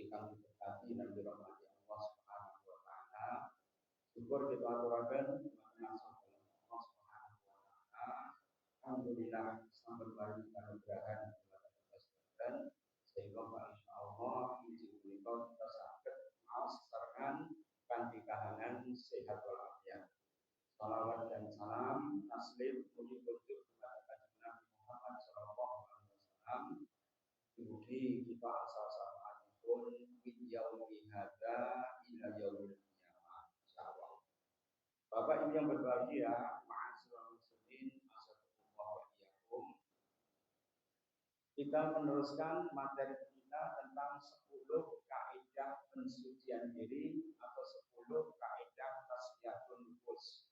ingkang diberkati dan dirahmati Allah Subhanahu wa taala. Syukur kita aturaken dumateng Allah Subhanahu wa taala. Alhamdulillah sampai hari kanugrahan dan sehingga insyaallah izin menika kita saged maos sesarengan kanthi kahanan sehat walafiat. Salawat dan salam taslim mugi kunjuk kepada Kanjeng Nabi Muhammad sallallahu alaihi wasallam. Mugi kita asal-asalipun min yaumi hadza ila yaumil qiyamah insyaallah. Bapak Ibu yang berbahagia, ma'asyiral muslimin, asyhadu wa iyyakum. Kita meneruskan materi kita tentang 10 kaidah pensucian diri atau 10 kaidah tasfiyatun nufus.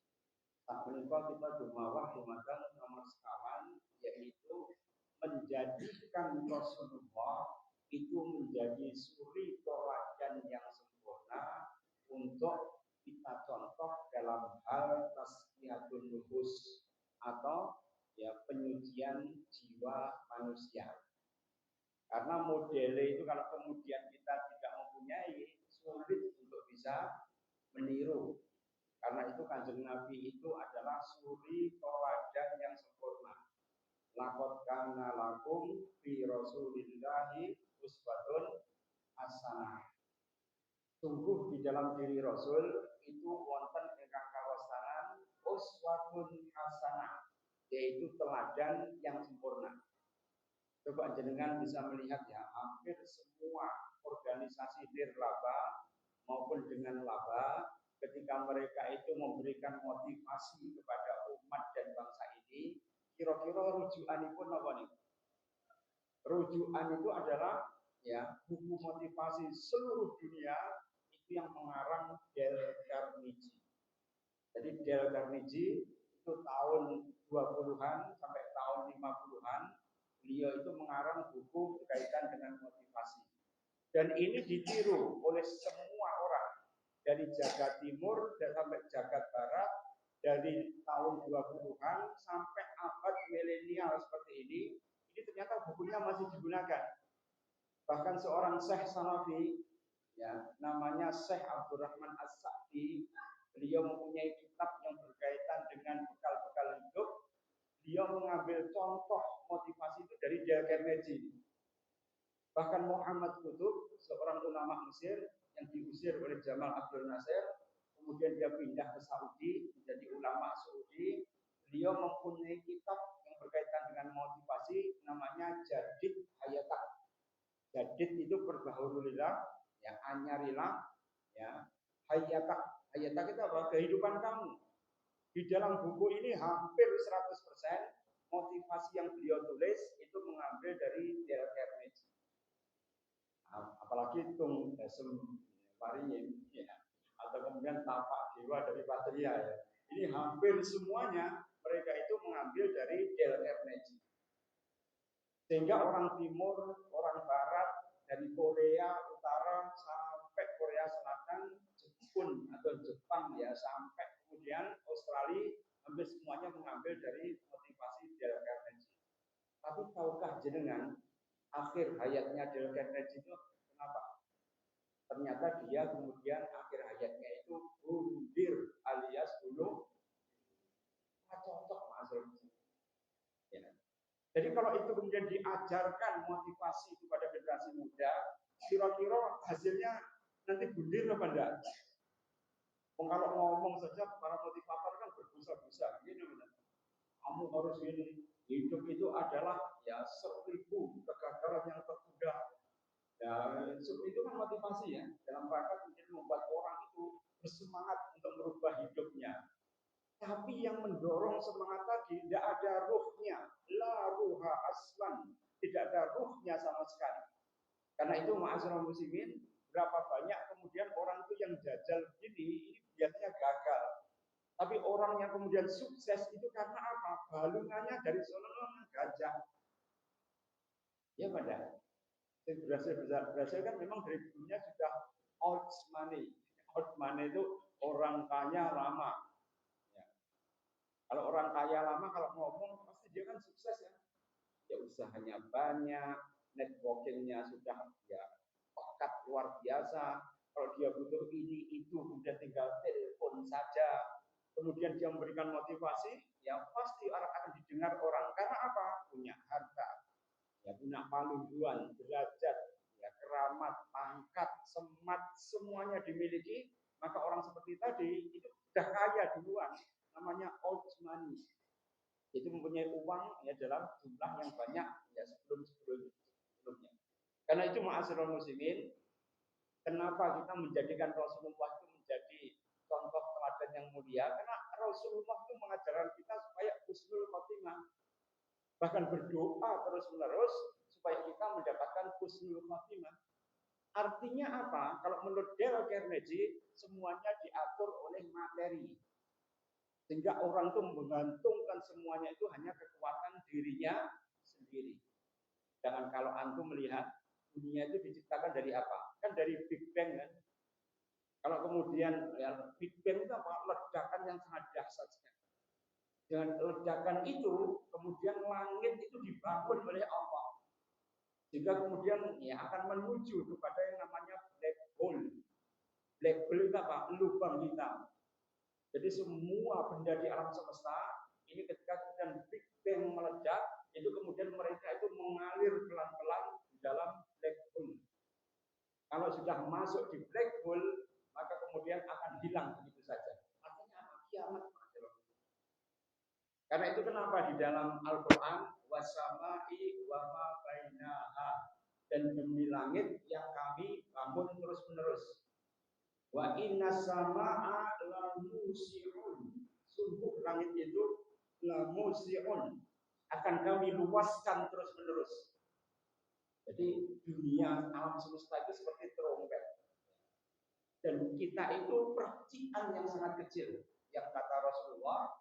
Sabeneripun kita dumawah dumateng nomor sekawan, yaitu menjadikan Rasulullah itu menjadi suri teladan yang sempurna untuk kita contoh dalam hal tasfiyatun nufus atau penyucian jiwa manusia. Karena modelnya itu kalau kemudian kita tidak mempunyai, sulit untuk bisa meniru. Karena itu Kanjeng Nabi itu adalah suri teladan yang sempurna. Laqad kana lakum fi Rasulillahi uswatun hasanah. Sungguh di dalam diri Rasul itu wonten ingkang kawastanan uswatun hasanah, yaitu teladan yang sempurna. Coba jenengan bisa melihat ya, hampir semua organisasi nirlaba maupun dengan laba ketika mereka itu memberikan motivasi kepada umat dan bangsa ini, kira-kira rujukanipun apa nih? Rujukan itu adalah buku motivasi seluruh dunia itu yang mengarang Dale Carnegie. Jadi Dale Carnegie itu tahun 20-an sampai tahun 50-an, beliau itu mengarang buku berkaitan dengan motivasi. Dan ini ditiru oleh semua orang dari jagat timur dan sampai jagat barat, dari tahun 20-an sampai abad milenial seperti ini ternyata bukunya masih digunakan. Bahkan seorang Syekh Salafi, namanya Syekh Abdurrahman As-Sa'di, beliau mempunyai kitab yang berkaitan dengan bekal-bekal hidup. Beliau mengambil contoh motivasi itu dari Dale Carnegie. Bahkan Muhammad Qutb, seorang ulama Mesir yang diusir oleh Jamal Abdul Nasir, kemudian dia pindah ke Saudi, menjadi ulama Saudi. Beliau mempunyai kitab yang berkaitan dengan motivasi, namanya Jadid Hayatak. Jadid itu perbaharulilah, anyarilah, Hayatak. Hayatak itu apa? Kehidupan kamu. Di dalam buku ini hampir 100% motivasi yang beliau tulis itu mengambil dari Dale Carnegie. Apalagi Tung Desem Paringin, atau kemudian Tapak Dewa dari Patria, Ini hampir semuanya mereka itu mengambil dari Dale Carnegie. Sehingga orang timur, orang barat, dari Korea Utara sampai Korea Selatan, Jepun atau Jepang sampai kemudian Australia, hampir semuanya mengambil dari motivasi Dale Carnegie. Tapi tahukah jenengan akhir hayatnya Dale Carnegie itu kenapa? Ternyata dia kemudian akhir hayatnya itu bundir alias bunuh. Cocok Mas. Jadi kalau itu kemudian diajarkan motivasi kepada generasi muda, kira-kira hasilnya nanti bundir apa enggak? Kalau ngomong saja para motivator kan berbusa-busa, kamu harus ini. Hidup itu adalah 1000 kegagalan yang tertunda. Itu kan motivasi dalam rangka kemudian membuat orang itu bersemangat untuk merubah hidupnya. Tapi yang mendorong semangat tadi tidak ada ruhnya, la ruha aslan, tidak ada ruhnya sama sekali. Karena itu ma'asyiral muslimin, berapa banyak kemudian orang itu yang jajal begini, ini biasanya gagal. Tapi orang yang kemudian sukses itu karena apa? Balungannya dari sono gajah. Ya pada. Berhasil kan memang dari dulunya sudah old money. Old money itu orang kaya lama. Kalau orang kaya lama kalau ngomong pasti dia kan sukses usahanya banyak, networkingnya sudah pekat luar biasa. Kalau dia butuh ini itu kemudian tinggal telepon saja. Kemudian dia memberikan motivasi, ya pasti akan didengar orang. Karena apa? Punya harta, ya punya palungguan, derajat, ya keramat, pangkat, semat, semuanya dimiliki. Maka orang seperti tadi itu sudah kaya duluan. Namanya old money. Itu mempunyai uang ya dalam jumlah yang banyak ya sebelumnya. Karena itu ma'asyiral muslimin, kenapa kita menjadikan Rasulullah itu menjadi contoh teladan yang mulia? Karena Rasulullah itu mengajarkan kita supaya husnul khotimah. Bahkan berdoa terus-menerus supaya kita mendapatkan husnul khotimah. Artinya apa? Kalau menurut Dale Carnegie, semuanya diatur oleh materi. Sehingga orang itu menggantungkan semuanya itu hanya kekuatan dirinya sendiri. Jangan kalau antum melihat dunia itu diciptakan dari apa? Kan dari Big Bang kan. Kalau kemudian ya, Big Bang itu apa? Ledakan yang sangat dahsyat sekali. Dengan ledakan itu, kemudian langit itu dibangun oleh Allah. Sehingga kemudian ya akan menuju kepada yang namanya black hole. Black hole itu apa? Lubang hitam. Jadi semua benda di alam semesta ini ketika kemudian Big Bang meledak, itu kemudian mereka itu mengalir pelan-pelan di dalam black hole. Kalau sudah masuk di black hole, maka kemudian akan hilang begitu saja. Artinya apa? Kiamat. Karena itu kenapa di dalam Al-Quran wasama'i wa ma bainaha, dan demi langit yang kami bangun terus-menerus. Wa inna sama'a lamusi'un, sungguh langit itu lamusi'un, akan kami luaskan terus-menerus. Jadi dunia alam semesta itu seperti trompet. Dan kita itu percikan yang sangat kecil. Yang kata Rasulullah,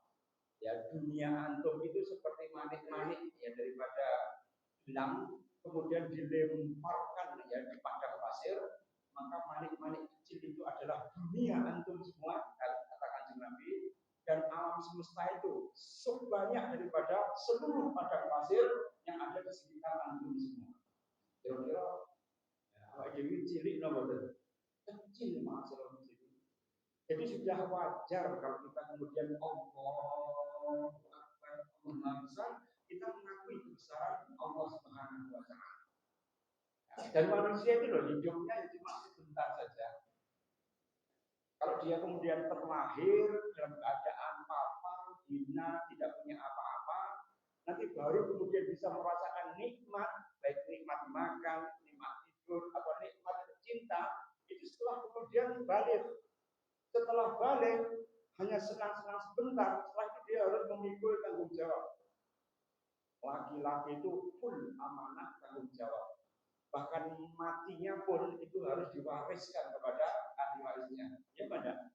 ya dunia antum itu seperti manik-manik ya daripada gelang, kemudian dilemparkan ya di padang pasir, maka manik-manik kecil itu adalah dunia antum semua, kata Kanjeng Nabi. Dan alam semesta itu sebanyak daripada seluruh padang pasir yang ada di sekitar antum semua. Kira-kira ya, jadi cilik nomor kecil masalah muslim. Jadi sudah wajar kalau kita kemudian Allah besar, kita mengakui kebesaran Allah Subhanahu wa Ta'ala. Dan manusia itu loh hidupnya cuma sebentar saja. Kalau dia kemudian terlahir dalam keadaan papa, hina, tidak punya apa-apa, nanti baru kemudian bisa merasakan nikmat, baik nikmat makan, nikmat tidur, atau nikmat cinta, itu setelah kemudian balik. Setelah balik, hanya senang-senang sebentar, setelah itu dia harus memikul tanggung jawab. Laki-laki itu full amanah tanggung jawab. Bahkan matinya pun itu harus diwariskan kepada ahli warisnya. Ya benar.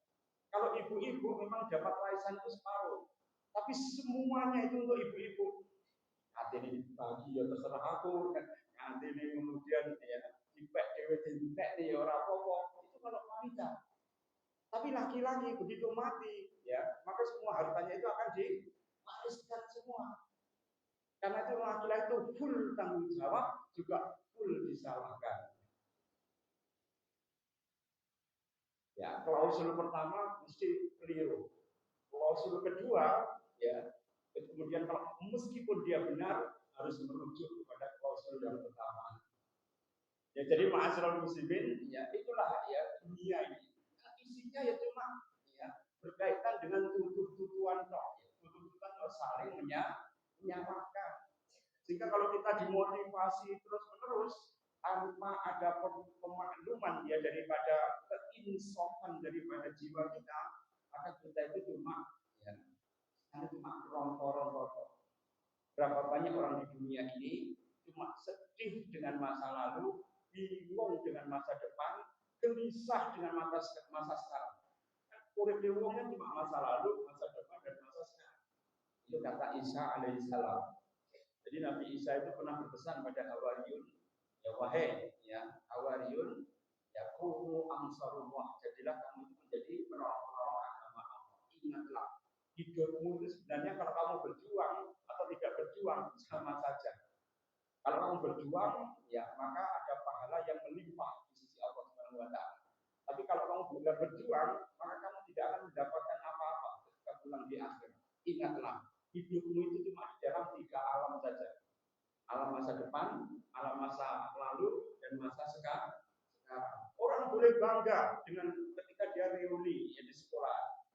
Kalau ibu-ibu memang dapat warisan itu separuh, tapi semuanya itu untuk ibu-ibu. Nanti ini dibagi ya terserah aku, nanti ini kemudian ya dipek dewe dintek nih orang apa-apa. Itu kalau wanita. Tapi laki-laki begitu mati, ya maka semua hartanya itu akan diwariskan semua. Karena itu laki-laki itu full tanggung jawab, juga full disalahkan. Ya, klausul pertama mesti keliru. Klausul kedua, ya, kemudian kalau meskipun dia benar harus merujuk kepada klausul yang pertama. Ya, jadi ma'asyiral muslimin, ya itulah ya dunia ini. Nah, isinya ya cuma ya berkaitan dengan tutur-tutuan toh, ya. Tutur-tutuan toh saling menyalahkan. Sehingga kalau kita dimotivasi terus-menerus tanpa ada pemakluman ya daripada keinsafan daripada jiwa kita, maka kita itu cuma ya cuma rontor-rontor. Berapa banyak orang di dunia ini cuma sedih dengan masa lalu, bingung dengan masa depan, gelisah dengan masa sekarang. Urip wongnya cuma masa lalu, masa depan, dan masa sekarang. Itu kata Isa alaihissalam. Jadi Nabi Isa itu pernah berpesan pada Hawariyun, ya wahai ya Hawariyun, ya kunu ansarullah, jadilah kamu itu menjadi penolong-penolong agama Allah. Ingatlah, hidupmu itu sebenarnya kalau kamu berjuang atau tidak berjuang sama saja. Kalau kamu berjuang, ya maka ada pahala yang melimpah di sisi Allah masa lalu dan masa sekarang. Orang boleh bangga dengan ketika dia reuni ya, di sekolah.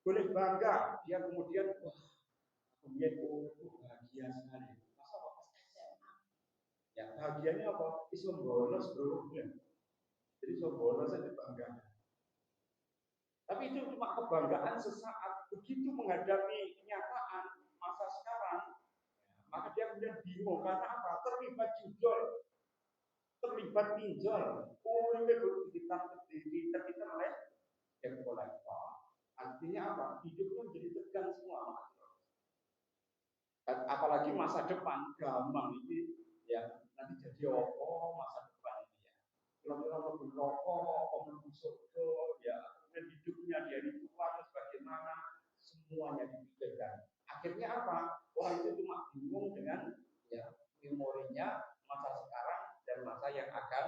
Boleh bangga dia kemudian wah, aku bahagia sekali. Masa pas SMA? Ya bahagianya apa? Iso bolos bro. Ya. Jadi iso bolos aja bangga. Tapi itu cuma kebanggaan sesaat. Begitu menghadapi kenyataan masa sekarang, ya, maka dia kemudian bingung karena apa? Terlibat judul, terlibat pinjol, kita oleh debt collector. Artinya apa? Hidupnya menjadi tegang semua. Apalagi masa depan gampang ini ya nanti jadi apa masa depan ini ya. Kira-kira lebih rokok, surga, ya kemudian hidupnya dari tua terus bagaimana semuanya dipikirkan. Akhirnya apa? Orang itu cuma bingung dengan ya memorinya masa sekarang dan masa yang akan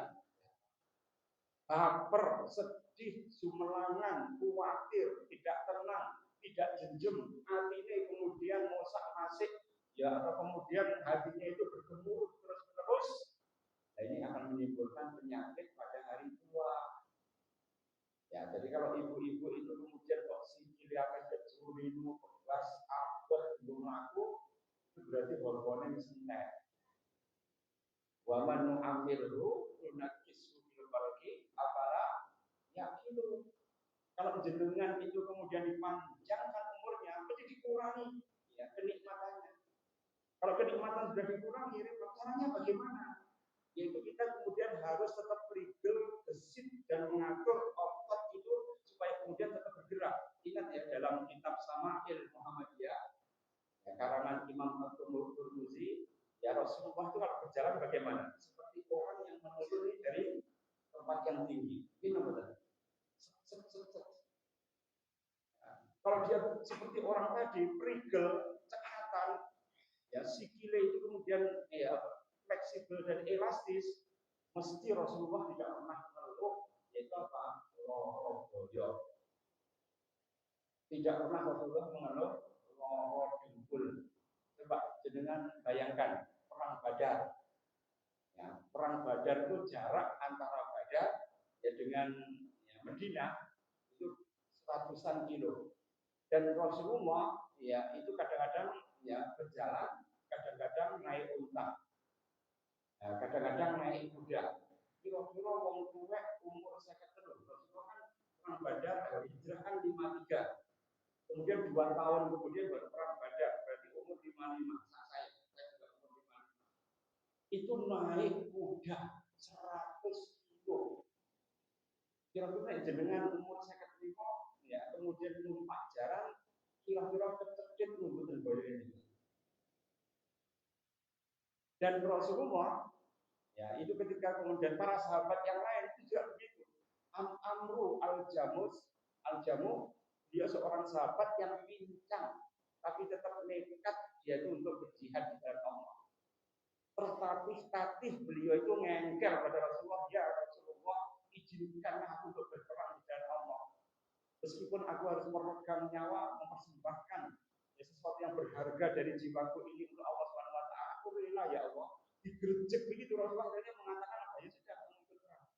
baper, sedih, sumelangan, khawatir, tidak tenang, tidak jenjem, hatinya kemudian mosak masik, ya atau kemudian hatinya itu bergemuruh terus-menerus. Nah, ini akan menimbulkan penyakit pada hari tua. Ya, jadi kalau ibu-ibu itu kemudian kok sikilnya kayak curinu, kelas abah, belum aku, itu berarti hormonnya sentek. Waman nu'amilhu nunakisu fil khalqi afala yaqilu. Kalau jenengan itu kemudian dipanjangkan umurnya, berarti dikurangi ya kenikmatannya. Kalau kenikmatan sudah dikurangi, caranya bagaimana? Yaitu kita kemudian harus tetap rigel, gesit dan mengatur otot itu supaya kemudian tetap bergerak. Ingat ya dalam kitab Sama'il Muhammadiyah ya, karangan Imam At-Tirmidzi, ya Rasulullah itu kalau berjalan bagaimana? Seperti orang yang menuruni dari tempat yang tinggi. Ini benar. Kalau dia seperti orang tadi, rigel, cekatan, ya sikile itu kemudian ya fleksibel dan elastis, mesti Rasulullah tidak pernah mengeluh yaitu apa? Loro boyo. Tidak pernah Rasulullah mengeluh loro dengkul. Coba jenengan bayangkan perang Badar. Ya, perang Badar itu jarak antara Badar ya dengan ya, Madinah itu ratusan kilo. Dan Rasulullah ya itu kadang-kadang ya berjalan, kadang-kadang naik unta, ya, kadang-kadang naik kuda. Kira-kira wong tuwek umur 53. Rasulullah kan perang Badar hijrah kan 53. Kemudian 2 tahun kemudian baru perang Badar, berarti umur 55. Saya juga umur 55. Itu naik kuda 100 kilo. Kira-kira jenengan umur 55 ya kemudian numpak jaran kira-kira kecekit mboten boyo ini. Dan Rasulullah ya itu ketika kemudian para sahabat yang lain itu juga begitu. Amru al-Jamu dia seorang sahabat yang pincang tapi tetap nekat dia itu untuk berjihad di jalan Allah. Tertatih-tatih beliau itu ngengkel pada Rasulullah, ya Rasulullah izinkanlah aku untuk berperang di jalan Allah. Meskipun aku harus meregang nyawa, mempersembahkan ya, sesuatu yang berharga dari jiwaku ini untuk Allah SWT, aku rela ya Allah. Digerjek begitu Rasulullah akhirnya mengatakan apa ya sudah aku ikut perang.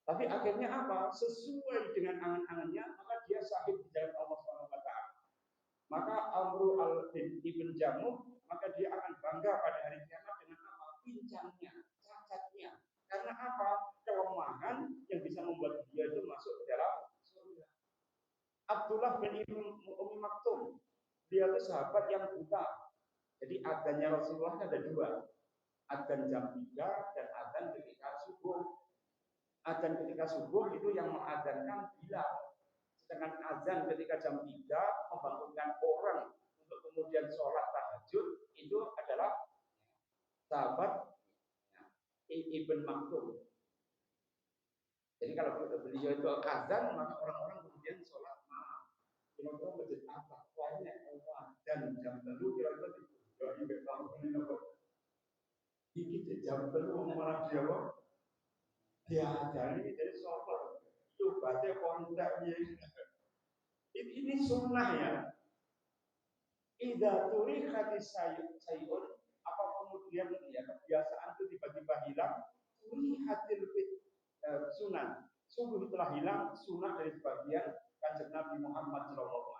Tapi akhirnya apa? Sesuai dengan angan-angannya, maka dia syahid di jalan Allah SWT. Maka Amru ibn Jamuh, maka dia akan bangga pada hari kiamat dengan apa? Pincangnya, cacatnya. Karena apa? Kelemahan yang bisa membuat dia itu masuk ke dalam Abdullah bin Umi Maktum, dia itu sahabat yang buta. Jadi adzannya Rasulullah ada 2, adzan jam 3 dan adzan ketika subuh. Adzan ketika subuh itu yang mengadzankan Bilal. Sedangkan adzan ketika jam 3 membangunkan orang untuk kemudian sholat tahajud itu adalah sahabat Ibn Maktum. Jadi kalau beliau itu adzan maka orang-orang kemudian sholat malam. Kira-kira masjid apa? Wahnya dan jam telu kira-kira dari bekal ini apa? Iki jam telu malah dia apa? Dia jadi sholat. Itu baca kontak ini sunnah ya. Idza turikhatis sayun apa kemudian ya kebiasaan itu muhihatil sunan. Sungguh telah hilang sunnah dari sebagian kanjeng Nabi Muhammad SAW.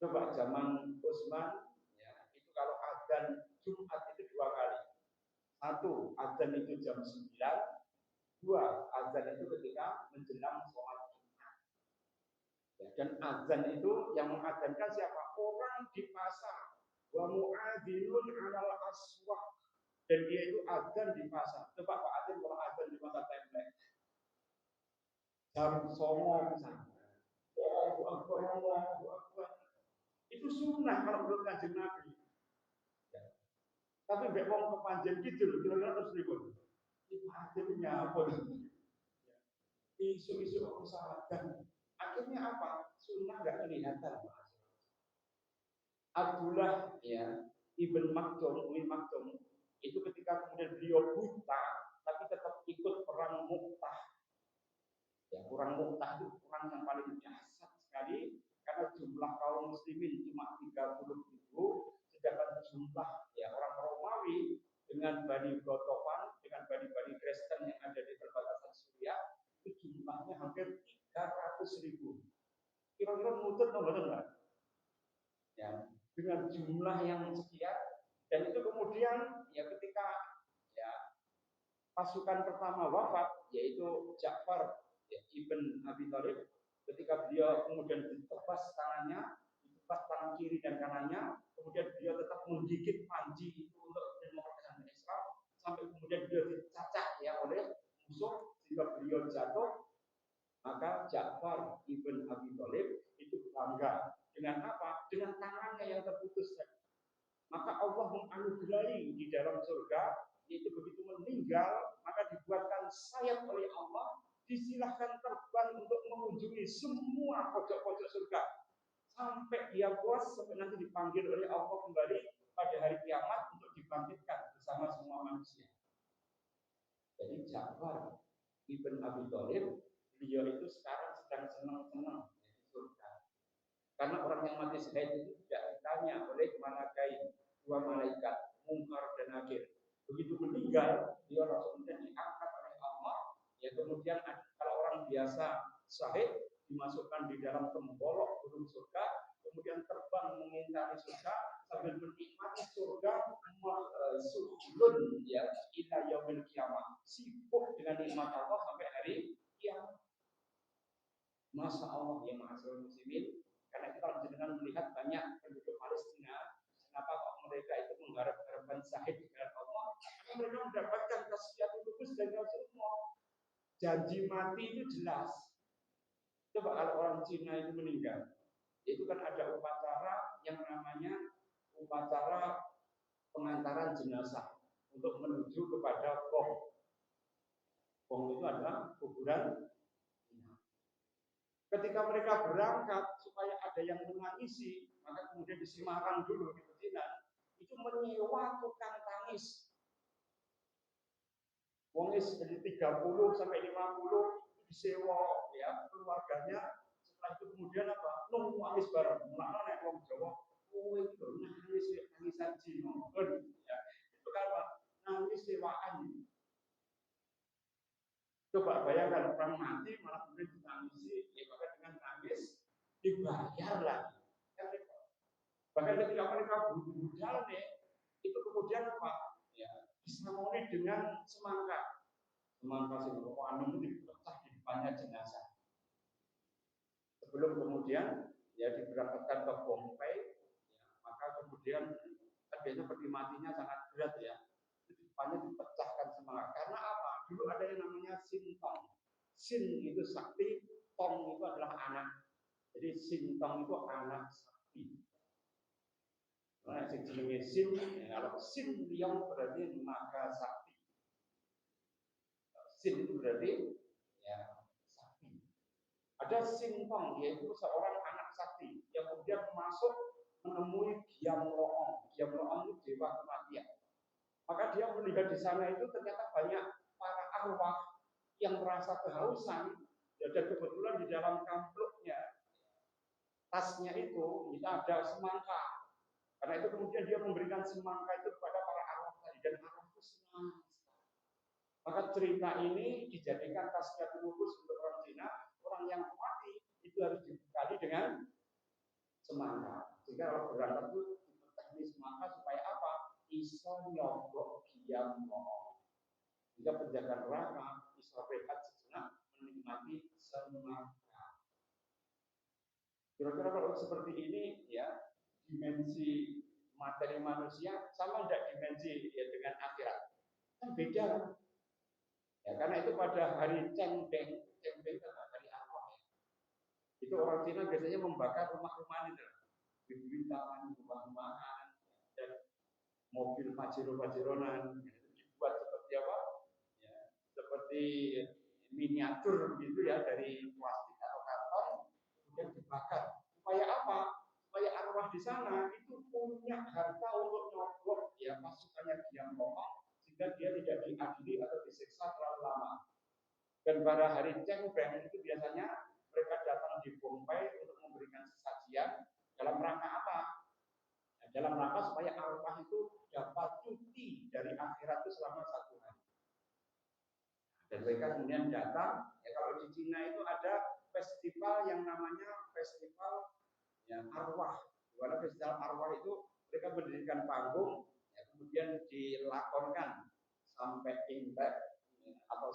Coba zaman Utsman, ya, itu kalau adzan Jumat itu 2 kali. 1, adzan itu jam 9. 2, adzan itu ketika menjelang sholat Jumat. Ya, dan adzan itu yang mengadzankan siapa? Orang di pasar. Wa mu'adzinun 'alal aswaq. Dan dia itu adzan di pasar. Coba Pak Adin kalau adzan di pasar template. Jam 09.00 misalnya. Allahu Akbar, Allahu Akbar. Itu sunnah kalau menurut kanjeng Nabi. Ya. Tapi mbek wong kepanjen gitu, kira-kira terus ribut. Itu akhirnya apa? Isu-isu usahakan. Akhirnya apa? Sunnah nggak kelihatan. Abdullah ya Ibn Maktum, itu ketika kemudian beliau buta, tapi tetap ikut perang Mu'tah. Ya, perang Mu'tah itu perang yang paling dahsyat sekali karena jumlah kaum muslimin cuma 30.000, sedangkan jumlah ya orang Romawi dengan Bani Gotofan, dengan Bani Kristen yang ada di perbatasan Suriah itu jumlahnya hampir 300.000. Kira-kira nutut atau enggak? Ya, dengan jumlah yang sekian dan itu kemudian ya ketika ya pasukan pertama wafat yaitu Ja'far ya, Ibn Abi Thalib, ketika beliau kemudian ditebas tangannya, ditebas tangan kiri dan kanannya, kemudian beliau tetap menggigit panji itu untuk mempertahankan Islam sampai kemudian beliau dicacak ya oleh musuh sehingga beliau jatuh, maka Ja'far Ibn Abi Thalib itu bangga dengan apa? Dengan tangannya yang terputus tadi. Maka Allah menganugerahi di dalam surga, yaitu begitu meninggal, maka dibuatkan sayap oleh Allah, disilahkan terbang untuk mengunjungi semua pojok-pojok surga. Sampai dia puas, sampai nanti dipanggil oleh Allah kembali pada hari kiamat untuk dibangkitkan bersama semua manusia. Jadi Ja'far Ibn Abi Thalib, beliau itu sekarang sedang senang-senang di surga. Karena orang yang mati syahid itu tidak ditanya oleh malakai, 2 malaikat, Munkar dan Nakir. Begitu meninggal, dia langsung diangkat oleh Allah. Ya kemudian kalau orang biasa syahid dimasukkan di dalam tembolok gunung surga, kemudian terbang mengintari surga sambil menikmati surga suhulun ya ila yaumil kiamah. Sibuk dengan nikmat Allah sampai hari kiamat. Masya Allah ya ma'asyiral muslimin. Karena kita dengan melihat banyak penduduk Palestina, kenapa kok mereka itu mengharap-harapkan syahid di jalan Allah? Karena mereka mendapatkan tasfiyatul nufus dari Rasulullah. Janji mati itu jelas. Coba kalau orang Cina itu meninggal, itu kan ada upacara yang namanya upacara pengantaran jenazah untuk menuju kepada Gong. Gong itu adalah kuburan. Ketika mereka berangkat supaya ada yang menangisi, maka kemudian di Semarang dulu di Pecinan itu menyewa tukang tangis. Wongis dari 30 sampai 50 itu disewa ya keluarganya. Setelah itu kemudian apa? Nangis bareng. Mulane nek wong Jawa, kowe itu nangis tangisan Cina. Ya. Itu kan apa? Nangis sewaan. Coba bayangkan orang mati malah kemudian ditangisi, ya maka dengan tangis dibayar lagi. Bahkan ketika mereka budal nih, itu kemudian apa? Ya, disamoni dengan semangka. Semangka sing anu itu dipecah di depannya jenazah. Sebelum kemudian ya diberangkatkan ke Bombay, ya, maka kemudian kan biasanya peti matinya sangat berat ya. Di depannya dipecahkan semangka. Karena apa? Dulu ada yang namanya sintong. Sin itu sakti, tong itu adalah anak. Jadi sintong itu anak sakti. Nah, jenenge sin, ya, kalau sin liang berarti naga sakti. Sin itu berarti ya sakti. Ada sintong, yaitu seorang anak sakti yang kemudian masuk menemui Giam Loong. Giam Loong itu dewa kematian. Maka dia melihat di sana itu ternyata banyak para arwah yang merasa kehausan, ya, dan kebetulan di dalam kampluknya, tasnya itu ada semangka. Karena itu kemudian dia memberikan semangka itu kepada para arwah tadi, dan arwah itu senang. cerita ini dijadikan tasyakuh khusus untuk orang Cina, orang yang mati itu harus dibekali dengan semangka. Jika kalau berangkat itu teknis semangka supaya apa? Iso nyogok diam mohon. Jika penjaga neraka iso rehat sejenak menikmati semangka. Kira-kira kalau seperti ini ya dimensi materi manusia sama tidak dimensi ya dengan akhirat? Kan beda kan? Ya, karena itu pada hari Cengbeng kan hari arwah ya. Itu orang Cina biasanya membakar rumah-rumahan itu, bibit-bibitan, rumah-rumahan, dan mobil pajero-pajeronan. Itu dibuat seperti apa? Ya, seperti miniatur gitu ya dari plastik atau karton, kemudian dibakar. Supaya apa? Supaya arwah di sana itu punya harta untuk nyogok ya pasukannya diam bohong sehingga dia tidak diadili atau disiksa terlalu lama. Dan pada hari Cengbeng itu biasanya mereka datang di Bombay untuk memberikan sesajian dalam rangka apa? Ya, dalam rangka supaya arwah itu dapat cuti dari akhirat itu selama 1 hari. Dan mereka kemudian datang. Ya, kalau di Cina itu ada festival yang namanya festival ya, arwah. Di mana festival arwah itu mereka mendirikan panggung, ya, kemudian dilakonkan sampai intek atau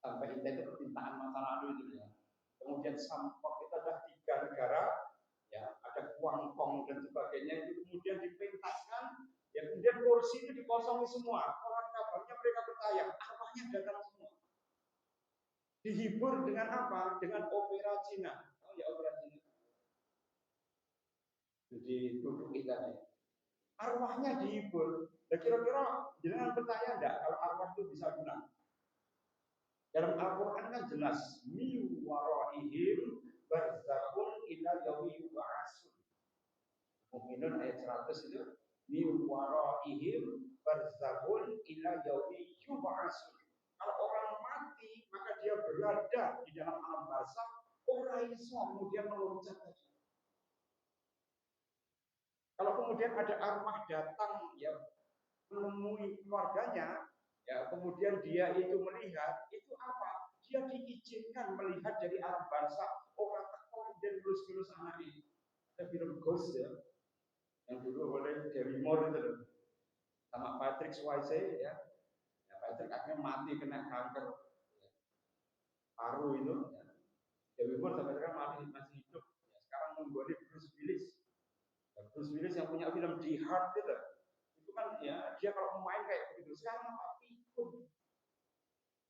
sampai intek itu permintaan masa lalu itu ya. Kemudian sampok itu ada 3 negara, ya ada Guangdong dan sebagainya itu kemudian dipentaskan, ya kemudian kursi itu dikosongi semua. Orang kabarnya mereka percaya arwahnya datang semua. Dihibur dengan apa? Dengan opera Cina. Oh ya opera Cina. Jadi duduk kita ya. Arwahnya dihibur. Nah, kira-kira jangan percaya enggak kalau arwah itu bisa menang? Dalam Al-Quran kan jelas mi waraihim barzakhun ila yaumi yub'atsun. Mukminun ayat 100 itu mi waraihim barzakhun ila yaumi yub'atsun. Kalau orang mati maka dia berada di dalam alam barzakh, ora iso kemudian meloncat lagi. Kalau kemudian ada arwah datang ya menemui keluarganya, ya kemudian dia itu melihat, itu apa? Dia diizinkan melihat dari alam barzakh, orang tekon dan lulus-lulus anak ini. Ada film Ghost ya, yang dulu oleh Demi Moore itu sama Patrick Swayze ya. Ya Patrick akhirnya mati kena kanker ya. Paru itu. Ya. Demi Moore sampai sekarang masih hidup. Ya, sekarang menggoni Bruce Willis. Ya, Bruce Willis yang punya film Die Hard itu kan ya dia kalau main kayak begitu. Sekarang apa? Pikun.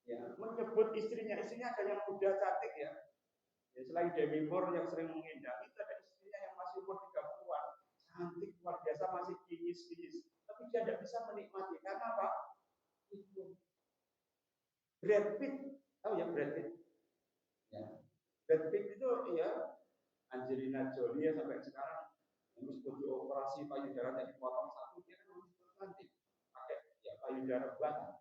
Ya, menyebut istrinya ada yang muda cantik ya. Ya selain Demi Moore yang sering menghindar, itu ada istrinya yang masih umur 30-an, cantik luar biasa, masih kinyis-kinyis. Tapi dia tidak bisa menikmati karena apa? Pikun. Brad Pitt, tahu ya Brad Pitt? Ya. Brad Pitt itu ya Angelina Jolie ya sampai sekarang harus operasi payudara dipotong satu, dia kan masih cantik pakai ya payudara buatan.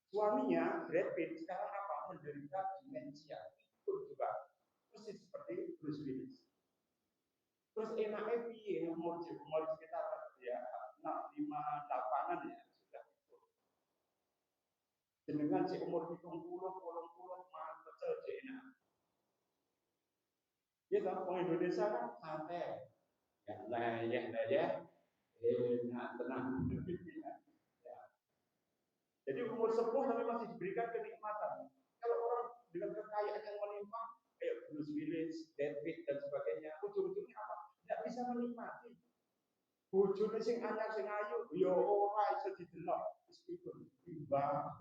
Suaminya Brad Pitt sekarang apa? Menderita demensia, itu juga persis seperti Bruce Willis. Terus enaknya piye umur sekitar ya 658-an ya sudah itu. Jenengan si umur 70, 80 mantep enak. Ya kan orang Indonesia kan santai. Ya leyeh, enak tenang. Ya. Jadi umur sepuh tapi masih diberikan kenikmatan. Kalau orang dengan kekayaan yang melimpah kayak Bruce Willis, David dan sebagainya, ujung-ujungnya apa? Tidak bisa menikmati. Bojone sing anyar sing ayu, ya ora iso didelok. Meskipun timbang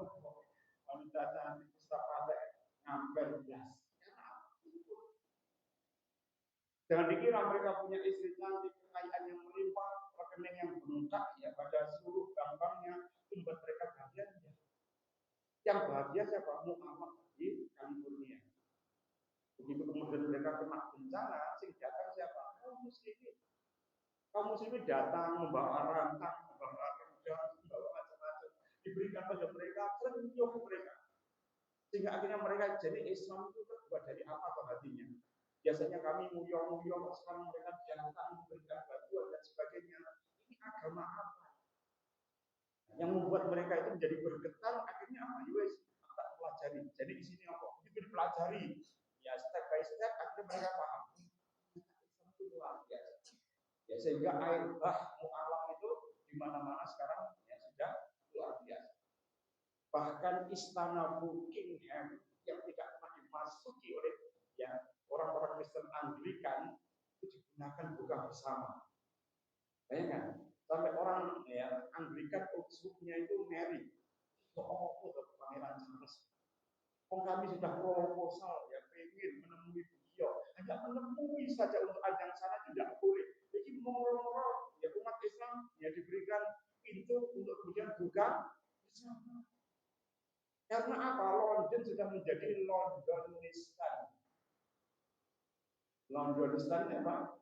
wanita cantik bisa patek ngamper blas. Jangan dikira mereka punya istri cantik, kekayaan yang melimpah, rekening yang bengkak ya pada seluruh bank-banknya, itu membuat mereka bahagia. Yang bahagia siapa? Muhammad di California. Begitu kemudian mereka kena bencana, sing datang siapa? Kaum muslimin. Kaum muslimin datang membawa rantang, membawa rendang, membawa macam-macam. Diberikan pada mereka, senyum mereka. Sehingga akhirnya mereka jadi Islam itu terbuat dari apa hatinya. Biasanya kami nguyong-nguyong, sekarang mereka datang memberikan bantuan dan sebagainya. Ini agama apa? Yang membuat membuat mereka itu menjadi bergetar. Akhirnya apa? Yowes, tak pelajari. Jadi di sini apa? Itu dipelajari. Ya step by step akhirnya mereka paham. Itu luar biasa. Ya sehingga air bah mu'alaf itu di mana-mana sekarang ya sudah luar biasa. Bahkan istana Buckingham yang tidak pernah dimasuki oleh ya orang-orang Kristen Anglikan itu digunakan buka bersama. Bayangkan, sampai orang ya Anglikan usulnya itu Mary. Oh, Pangeran Charles. Kami sudah proposal ya pengen menemui beliau, hanya menemui saja untuk ajang sana tidak boleh. Jadi moro-moro ya umat Islam ya diberikan pintu untuk kemudian buka bersama. Karena apa? London sudah menjadi Londonistan. Londonistan apa?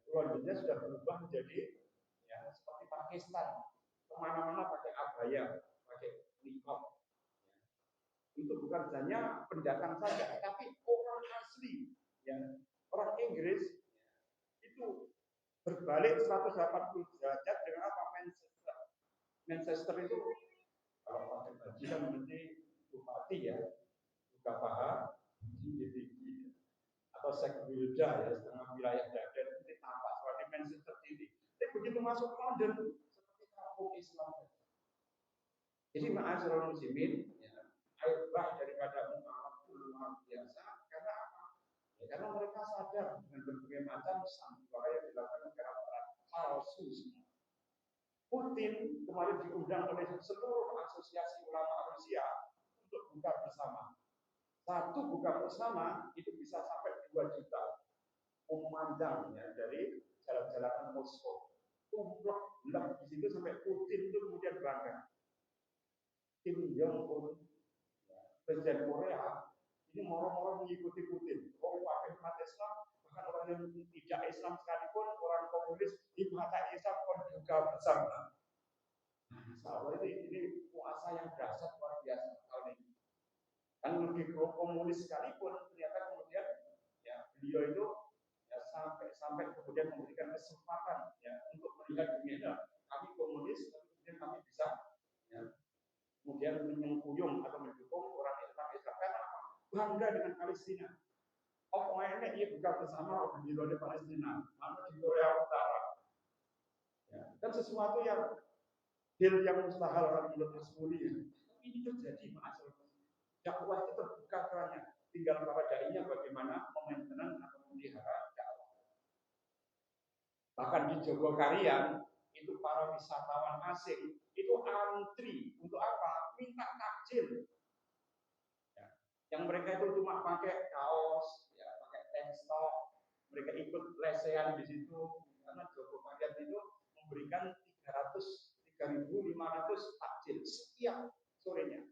Londonnya sudah berubah menjadi ya seperti Pakistan. Kemana-mana pakai abaya, pakai niqab. Itu bukan hanya pendatang saja, tapi orang asli, ya orang Inggris itu berbalik 180 derajat dengan apa? Manchester itu kalau pakai baju kan mesti bupati ya, buka paha, tinggi atau sekbilda ya setengah wilayah Daden ini tampak seperti Manchester City. Tapi begitu masuk London seperti kampung Islam. Jadi ma'asyiral muslimin, air bah daripada mu'alaf itu luar biasa. Karena apa? Ya, karena mereka sadar dengan berbagai macam sandiwara yang dilakukan negara-negara palsu semua. Putin kemarin diundang oleh seluruh asosiasi ulama Rusia untuk buka bersama. Satu buka bersama itu bisa sampai 2 juta memandang ya, dari jalan-jalan Moskow. Tumplek di situ sampai Putin itu kemudian bangga. Kim Jong Un, Presiden Korea, ini moro-moro mengikuti Putin. Oh, wakil umat Islam, bahkan orang yang tidak Islam sekalipun, orang komunis di mata Islam pun juga bersama. Nah, ini puasa yang dahsyat luar biasa tahun ini. Kan lebih komunis sekalipun, ternyata kemudian ya beliau itu ya sampai kemudian memberikan kesempatan ya untuk melihat dunia. Kami komunis, tapi kemudian kami bisa ya, kemudian menyengkuyung atau mendukung orang Islam karena bangga dengan Palestina. Oh, ini ia buka bersama di luar Palestina, mana di Korea Utara. Ya, dan sesuatu yang hal yang mustahil menurut Asmuli ya. Ini terjadi masalah. Dakwah itu terbuka kerannya. Tinggal para dai-nya bagaimana memainten atau memelihara dakwah. Bahkan di Jogokarian itu para wisatawan asing itu antri untuk apa? Minta takjil. Ya. Yang mereka itu cuma pakai kaos, ya, pakai tank top, mereka ikut lesehan di situ karena Jogokarian itu memberikan 3.500 takjil setiap sorenya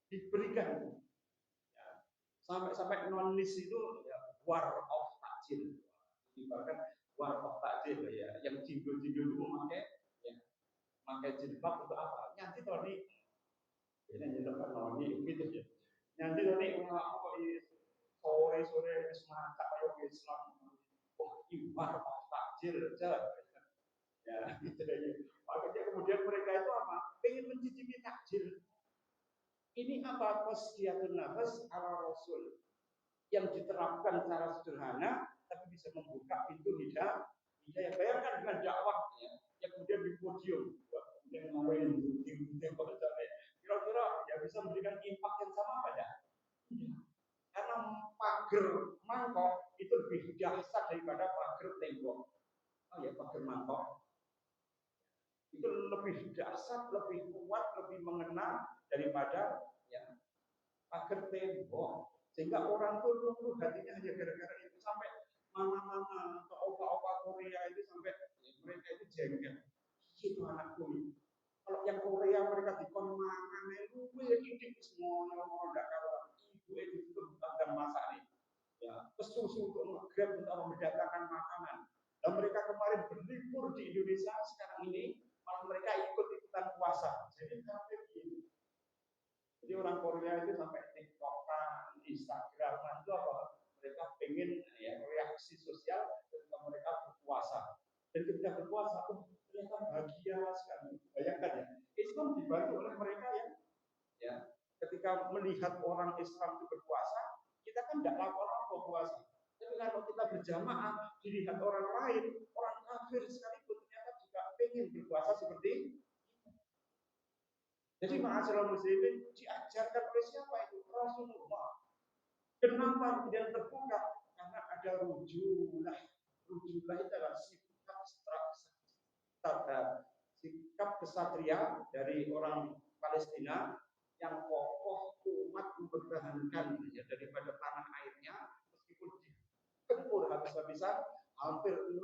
diberikan. Ya. Sampai nonis itu ya, war of takjil. Bahkan war of takjil ya, yang jingle-jingle itu memakai pakai jilbab untuk apa? Nyanyi tadi, ini jilbab noni gitu ya. Nyanyi tadi apa sore semacam kayak Islam. Oh, ibar takjil aja. Ya, gitu ya. Makanya kemudian mereka itu apa? Pengen mencicipi takjil. Ini apa? Tasqiyatun nafas ala Rasul yang diterapkan secara sederhana, tapi bisa membuka pintu hidayah. Bayangkan dengan dakwah yang kemudian di podium. Yang ngomongin gunting-gunting kira-kira ya bisa memberikan impact yang sama pada karena pagar mangkok itu lebih dahsyat daripada pagar tembok. Oh ya, pagar mangkok itu lebih dahsyat, lebih kuat, lebih mengena daripada ya pagar tembok. Sehingga orang tuh luluh hatinya hanya gara-gara itu. Sampai mama-mama atau opa-opa Korea itu sampai ya, mereka itu jengkel. Itu anakku ini. Kalau yang Korea mereka dikon mangan itu didik semua orang enggak karuan. Ibu itu bukan masak nih. Ya, kesusu untuk nge-grab untuk mendatangkan makanan. Dan mereka kemarin berlibur di Indonesia, sekarang ini malah mereka ikut-ikutan puasa. Jadi sampai begini. Jadi orang Korea itu sampai TikTok-an, Instagram-an itu apa? Mereka pengen ya reaksi sosial ketika mereka berpuasa. Dan ketika berpuasa, ternyata bahagia sekali. Bayangkan ya, itu Islam dibantu oleh mereka ya ketika melihat orang Islam itu berpuasa, kita kan tidak lapor-lapor puasa. Tapi kalau kita berjamaah, dilihat orang lain, orang kafir sekalipun ternyata juga ingin berpuasa seperti itu. Jadi ma'asyiral muslimin diajarkan oleh siapa itu? Rasulullah. Kenapa kemudian terbuka? Karena ada rujulah. Rujulah itu adalah sikap kesatria dari orang Palestina yang kokoh kuat mempertahankan ya, daripada tanah airnya meskipun dikepur habis-habisan hampir 60.000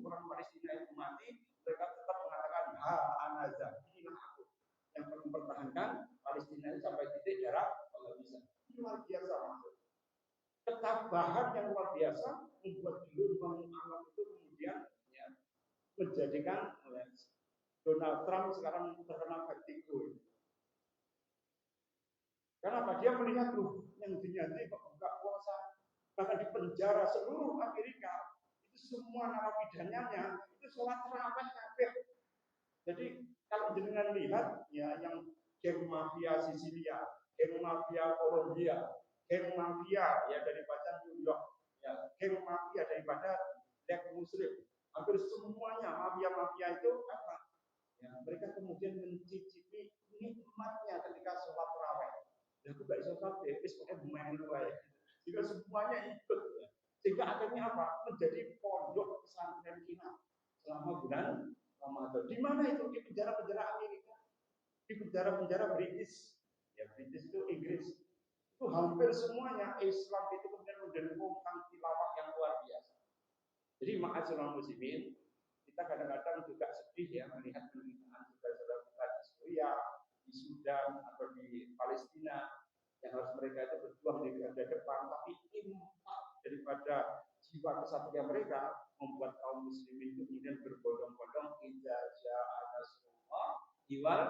orang Palestina itu mati, mereka tetap mengatakan anaza, inilah aku yang mempertahankan Palestina ini sampai titik darah penghabisan. Ini luar biasa maksud. Ketabahan yang luar biasa membuat gelombang alam itu kemudian ya, menjadikan Donald Trump sekarang terkena vertigo. Kenapa? Dia melihat loh yang dinyanyi kok buka puasa, bahkan di penjara seluruh Amerika itu semua narapidananya itu sholat tarawih kafir. Jadi kalau jenengan lihat ya yang geng mafia Sisilia, geng mafia Kolombia, geng mafia ya daripada New York, ya geng mafia daripada Black Muslim, hampir semuanya mafia-mafia itu apa? Ya, mereka kemudian mencicipi nikmatnya ketika sholat tarawih. Ya, aku gak bisa sampai, pokoknya bermain luar ya. Jika semuanya ikut, ya. Sehingga akhirnya apa? Menjadi pondok pesantren kita selama bulan Ramadan. Di mana itu? Di penjara-penjara Amerika, di penjara-penjara British. Ya, British itu Inggris. Itu hampir semuanya Islam itu kemudian mendengungkan tilawah yang luar biasa. Jadi ma'asyiral muslimin, kita kadang-kadang juga sedih ya melihat penderitaan saudara-saudara kita di Syria, di Sudan atau di Palestina yang harus mereka itu berjuang di garda depan, tapi impak daripada jiwa kesatria mereka membuat kaum muslimin itu kemudian berbondong-bondong ijazah ada semua iwal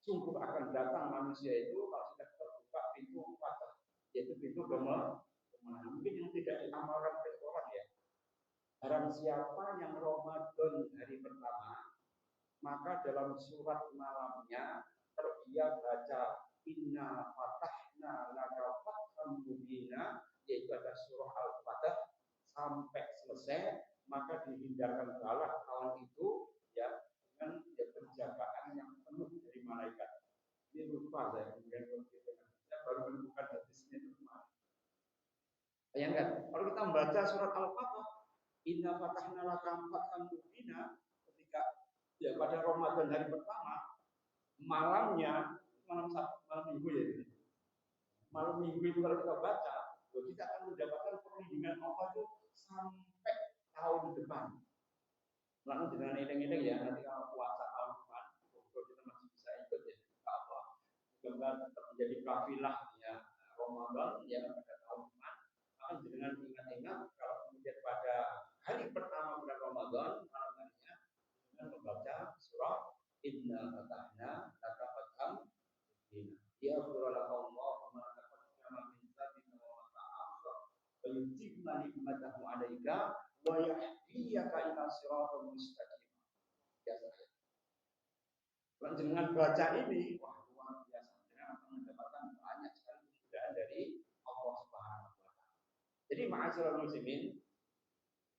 sungguh akan datang manusia itu kalau sudah terbuka pintu fatah, yaitu pintu kemenangan. Mungkin yang tidak diamalkan oleh orang ya. Barang siapa yang Ramadan hari pertama, maka dalam surat malamnya kalau dia baca inna fatahna laka fathan mubina, yaitu ada surah Al-Fatah sampai selesai, maka dihindarkan bala kawan itu ya dengan ya, penjagaan yang penuh dari malaikat. Ini lupa saya kemudian saya baru menemukan hadisnya itu kemarin. Bayangkan kalau kita membaca surat Al-Fatah inna fatahna laka fathan mubina ketika ya pada Ramadan hari pertama malamnya malam minggu ya ini. Malam minggu itu kalau kita baca kita akan mendapatkan perlindungan Allah itu sampai tahun depan. Lalu dengan eleng-eleng ya nanti kalau puasa tahun depan kita masih bisa ikut ya Allah. Mudah-mudahan tetap menjadi kafilah ya Ramadan ya pada tahun depan. Maka dengan ingat-ingat kalau kemudian pada hari pertama bulan Ramadan malam harinya dengan membaca surah Inna fatahna laka fatham mubina. Ya Allah ma taqaddama min dzambika wa ma ta'akhkhara wa yutimma ni'matahu 'alaika wa yahdiyaka ila siratal mustaqim. Biasa. Kalau dengan baca ini wah luar biasa. Dengan akan mendapatkan banyak sekali kemudahan dari Allah Subhanahu wa taala. Jadi ma'asyiral muslimin,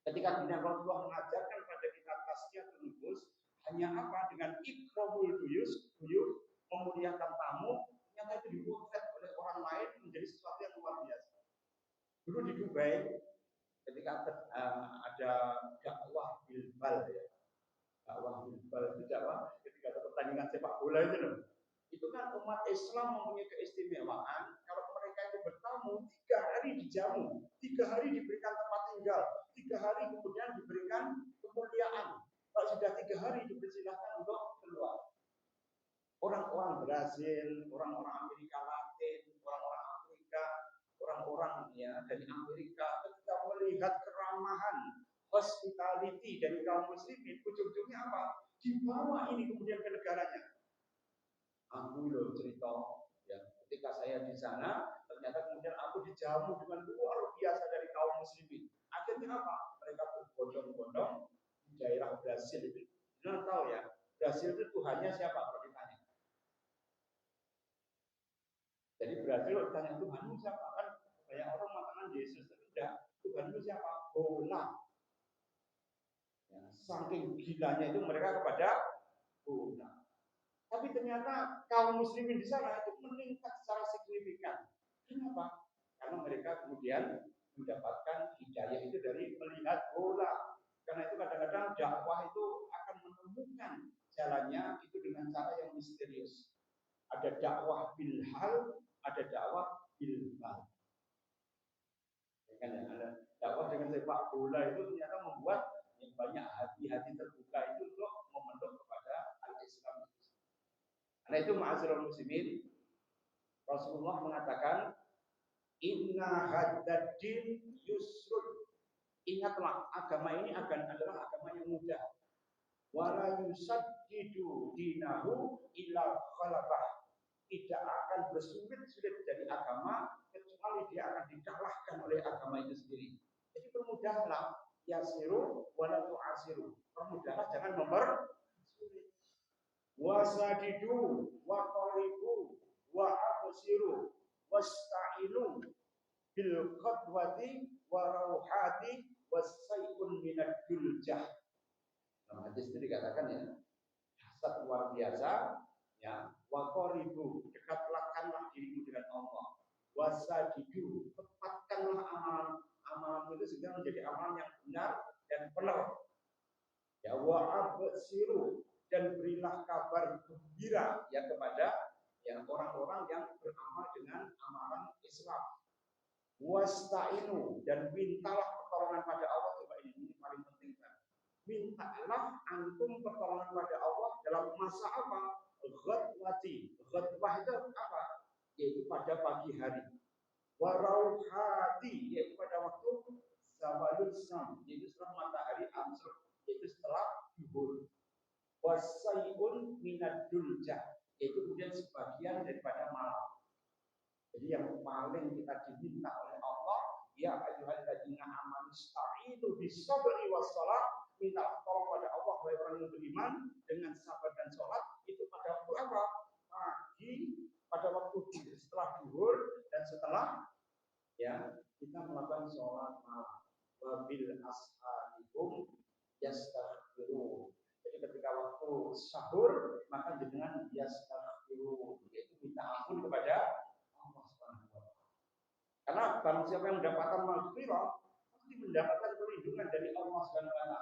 ketika Rasulullah mengajarkan pada kita tasqiyatul nufus, hanya apa dengan ikramul duyus, memuliakan tamu, ternyata itu dipotret oleh orang lain menjadi sesuatu yang luar biasa. Dulu di Dubai, ketika ada dakwah bilbal ya, dakwah bilbal itu dakwah ketika ada pertandingan sepak bola itu loh. Itu kan umat Islam mempunyai keistimewaan kalau mereka itu bertamu 3 hari dijamu, 3 hari diberikan tempat tinggal, 3 hari kemudian diberikan kemuliaan. Kalau sudah 3 hari dipersilahkan untuk keluar. Orang-orang Brasil, orang-orang Amerika Latin, orang-orang Afrika, orang-orang ya dari Amerika ketika melihat keramahan, hospitality dari kaum muslimin, ujung-ujungnya apa? Dibawa ini kemudian ke negaranya. Aku loh cerita ya ketika saya di sana ternyata kemudian aku dijamu dengan luar biasa dari kaum muslimin. Akhirnya apa? Mereka berbondong-bondong di daerah Brasil itu. Jangan tahu ya, Brasil itu Tuhannya siapa kalau ditanya? Jadi Brasil kalau ditanya Tuhanmu siapa kan banyak orang mengatakan Yesus, tapi tidak. Tuhanmu siapa? Bola. Ya, saking gilanya itu mereka kepada bola. Tapi ternyata kaum muslimin di sana itu meningkat secara signifikan. Kenapa? Karena mereka kemudian mendapatkan hidayah itu dari melihat bola. Karena itu kadang-kadang dakwah itu akan menemukan jalannya itu dengan cara yang misterius. Ada dakwah bilhal, ada dakwah bilbal. Ya kan ya, ada dakwah dengan sepak bola itu ternyata membuat yang banyak hati-hati terbuka itu untuk memeluk kepada al-Islam. Karena itu ma'asyiral muslimin, Rasulullah mengatakan inna hadzal din yusrun. Ingatlah agama ini adalah agama yang mudah. Wala yusaddidu dinahu illa khalafah. Tidak akan bersulit-sulit dari agama kecuali dia akan dikalahkan oleh agama itu sendiri. Jadi permudahlah, yasiru wala tu'asiru. Permudahlah, jangan mempersulit. Wasadidu wa qaribu wa absiru wasta'inu bil qadwati wa rauhati wasai'un minad duljah. Dalam hadis itu dikatakan ya, hasad luar biasa ya, wa qaribu, dekatkanlah dirimu dengan Allah. Wasadidu, tepatkanlah amalan itu sehingga menjadi amalan yang benar dan penuh. Ya, wa absiru, dan berilah kabar gembira ya kepada yang orang-orang yang beramal dengan amalan Islam. Wasta'inu, dan mintalah pertolongan pada Allah. Coba ini paling penting kan. Mintalah antum pertolongan pada Allah dalam masa apa? Ghadwati. Ghadwah itu apa? Yaitu pada pagi hari. Warauhati, yaitu pada waktu zawalul syam, yaitu setelah matahari amsur, yaitu setelah zuhur. Wasai'un minad duljah, yaitu kemudian sebagian daripada malam. Jadi yang paling kita diminta oleh Allah, ya ayyuhalladzina amanu ista'inu bis-sabri was-shalah, minta tolong pada Allah wahai orang yang beriman dengan sabar dan sholat. Itu pada waktu apa? Pagi, pada waktu setelah zuhur dan setelah ya kita melakukan sholat malam. Wabil asharikum yastaghfirun. Jadi ketika waktu sahur maka dengan yastaghfirun, yaitu minta ampun kepada Allah Subhanahu wa taala. Karena barang siapa yang mendapatkan maghfirah pasti mendapatkan perlindungan dari Allah Subhanahu wa taala.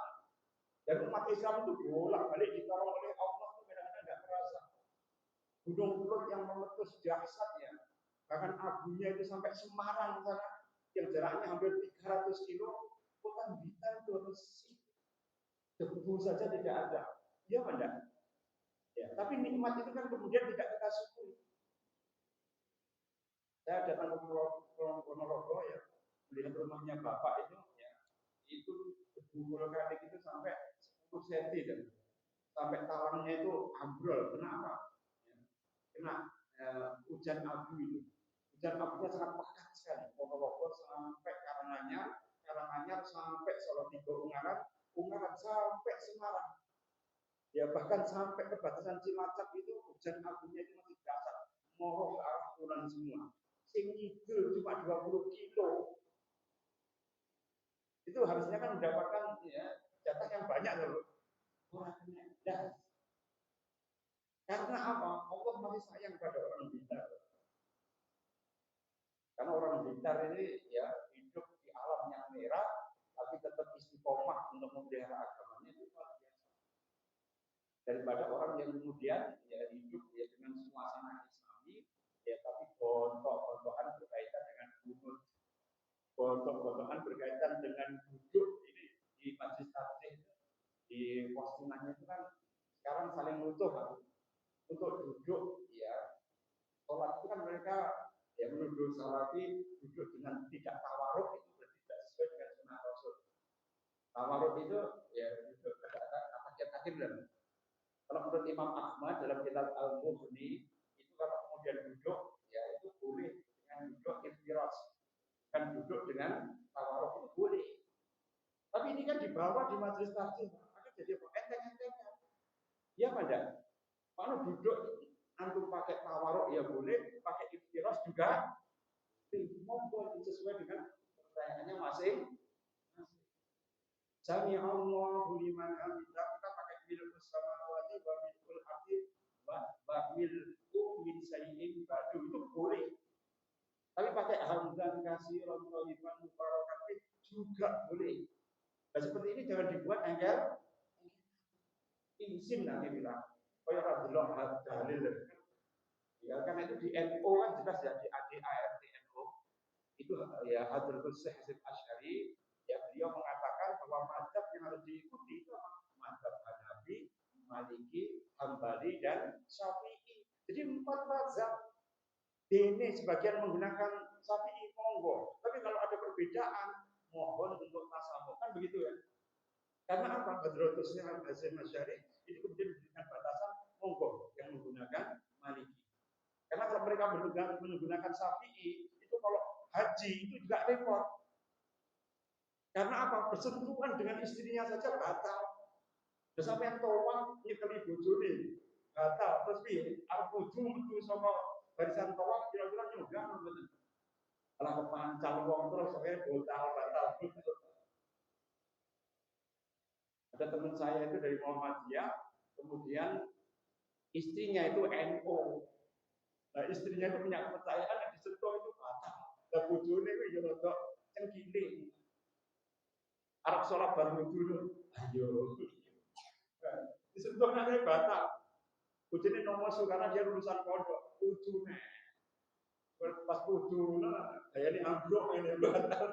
Dan umat Islam itu bolak-balik ditolong oleh Allah itu kadang-kadang enggak terasa. Gunung Uhud yang meletus dahsyat ya. Bahkan abunya itu sampai Semarang sana yang jaraknya hampir 300 kilo. Kota Blitar itu bersih. Debu saja tidak ada. Iya enggak? Ya, tapi nikmat itu kan kemudian tidak kita syukuri. Saya datang ke Ponorogo ya, melihat rumahnya bapak itu ya, itu debu vulkanik itu sampai 10 cm dan sampai tawangnya itu ambrol. Kenapa? Ya, kena hujan abu itu. Hujan abunya sangat pekat sekali. Ponorogo sampai Karanganyar sampai Salatiga Ungaran sampai Semarang. Ya bahkan sampai ke batasan Cilacap itu hujan abunya itu masih dahsyat. Moroh ke arah Kulon semua. Sing ngidul cuma 20 kilo. Itu harusnya kan mendapatkan ya, jatah yang banyak loh. Orangnya das. Karena apa? Allah masih sayang pada orang Blitar. Karena orang Blitar ini ya hidup di alam yang merah, tapi tetap istiqomah untuk memelihara agamanya itu luar biasa. Daripada orang yang kemudian ya hidup ya dengan suasana Islami, ya tapi gontok-gontokan berkaitan dengan gunung, gontok-gontokan berkaitan dengan duduk ini di majlis taklim, di postingannya itu kan sekarang saling nutuh kan. Untuk duduk ya sholat itu kan mereka ya menuduh salafi duduk dengan tidak tawaruk, itu berarti tidak sesuai dengan sunnah Rasul. Tawaruk itu ya duduk kaki dan kalau menurut Imam Ahmad dalam kitab Al-Mughni itu kalau kemudian duduk ya itu boleh dengan duduk iftiras, kan duduk dengan tawaruk itu boleh. Tapi ini kan dibawa di majelis taklim, maka jadi enteng-entengnya. Iya apa enggak? Kalau duduk antum pakai tawaruk ya boleh, pakai iftiros juga monggo sesuai dengan pertanyaannya masing. Sami Allahu liman hamidah, kita pakai milkul samawati wa milkul ardi wa milku min syai'in ba'du itu boleh. Tapi pakai hamzah kasiran thayyiban mubarakan juga boleh. Nah, seperti ini jangan dibuat engkel. Izin nanti bilang, kaya ora delok dalil. Ya kan itu di NU kan jelas ya, di ADART NU itu ya Hadratul Syekh Hasyim Asy'ari ya, beliau mengatakan bahwa mazhab yang harus diikuti itu mazhab Hanafi, Maliki, Hambali dan Syafi'i. Jadi 4 mazhab. Ini sebagian menggunakan Syafi'i monggo. Tapi kalau ada perbedaan mohon untuk tasamuh kan begitu ya. Karena apa? Hadratul Syekh Hasyim Asy'ari itu kemudian diberikan batasan monggo yang menggunakan Maliki. Karena kalau mereka menggunakan Syafi'i itu kalau haji itu juga repot. Karena apa? Bersentuhan dengan istrinya saja batal. Terus sampai yang tawaf nyekeli bojone batal. Terus piye? Arep bojo metu saka barisan tawaf kira-kira nyogah mboten. Kalau kepancal wong terus batal. Ada teman saya itu dari Muhammadiyah, kemudian istrinya itu NU. Nah, istrinya itu punya kepercayaan yang disentuh itu batal. Lah bojone kuwi ya rada cengkile. Arab sholat baru dulu. Ayo. Disentuh nanti batal. Bojone nomor karena dia lulusan pondok. Ujune. Pas kudu kayaknya ambruk ini batal.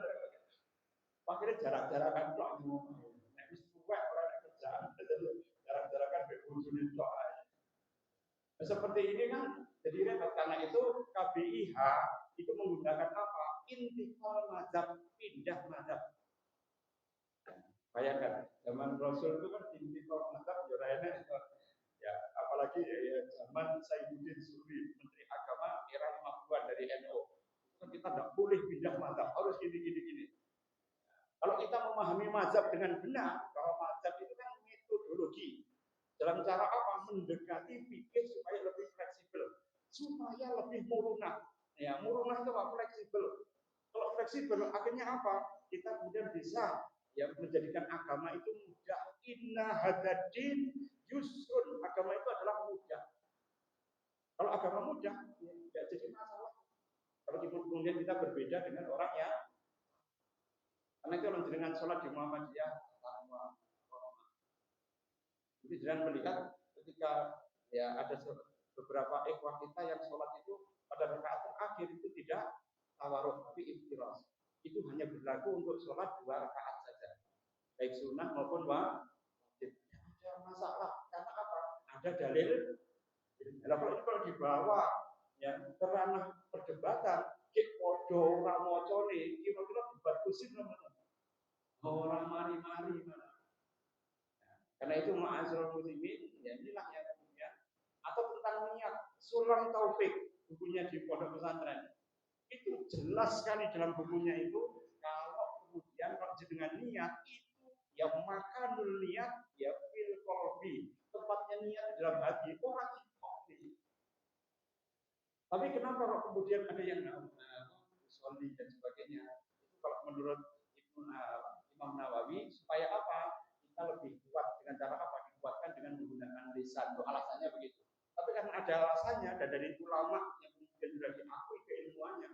Akhirnya jarak-jarakan tok ngomong. Nek wis tuwek ora ada kerjaan, jarak-jarakan be bojone tok ae. Seperti ini kan jadi repot karena itu KBIH itu menggunakan apa? Intikal mazhab, pindah mazhab. Bayangkan zaman Rasul itu kan intikal mazhab ya apalagi ya, zaman Saifuddin Suri Menteri Agama era 50-an dari NU. Itu kan kita tidak boleh pindah mazhab, harus gini. Kalau kita memahami mazhab dengan benar, bahwa mazhab itu kan metodologi dalam cara apa? Mendekati fikih supaya lebih fleksibel, supaya lebih murunah. Ya, murunah itu apa? Fleksibel. Kalau fleksibel, akhirnya apa? Kita kemudian bisa ya menjadikan agama itu mudah. Inna hadzal-din yusrun. Agama itu adalah mudah. Kalau agama mudah, ya tidak jadi masalah. Kalau kemudian kita berbeda dengan orang yang karena itu orang dengan sholat di Muhammadiyah jadi jangan melihat ketika ya ada beberapa ikhwah kita yang sholat itu pada rakaat terakhir itu tidak tawaruk tapi iftiras. Itu hanya berlaku untuk sholat 2 rakaat saja, baik sunnah maupun wajib. Tidak ada masalah karena apa? Ada dalil. Kalau dibawa ya ke ranah perdebatan, cek podo ora mocone, kira-kira debat kusir orang mari-mari mana. Karena itu ma'asyiral muslimin, ya inilah yang kemudian atau tentang niat Sulam Taufik bukunya di pondok pesantren itu jelas sekali dalam bukunya itu kalau kemudian kalau dengan niat itu ya makanul niat ya fil qalbi, tempatnya niat di dalam hati orang itu. Tapi kenapa kalau kemudian ada yang sholli dan sebagainya itu kalau menurut Imam Nawawi supaya apa? Kita lebih kuat dengan cara apa? Dikuatkan dengan menggunakan lisan. Alasannya begitu. Tapi karena ada alasannya dan dari ulama yang kemudian sudah diakui keilmuannya,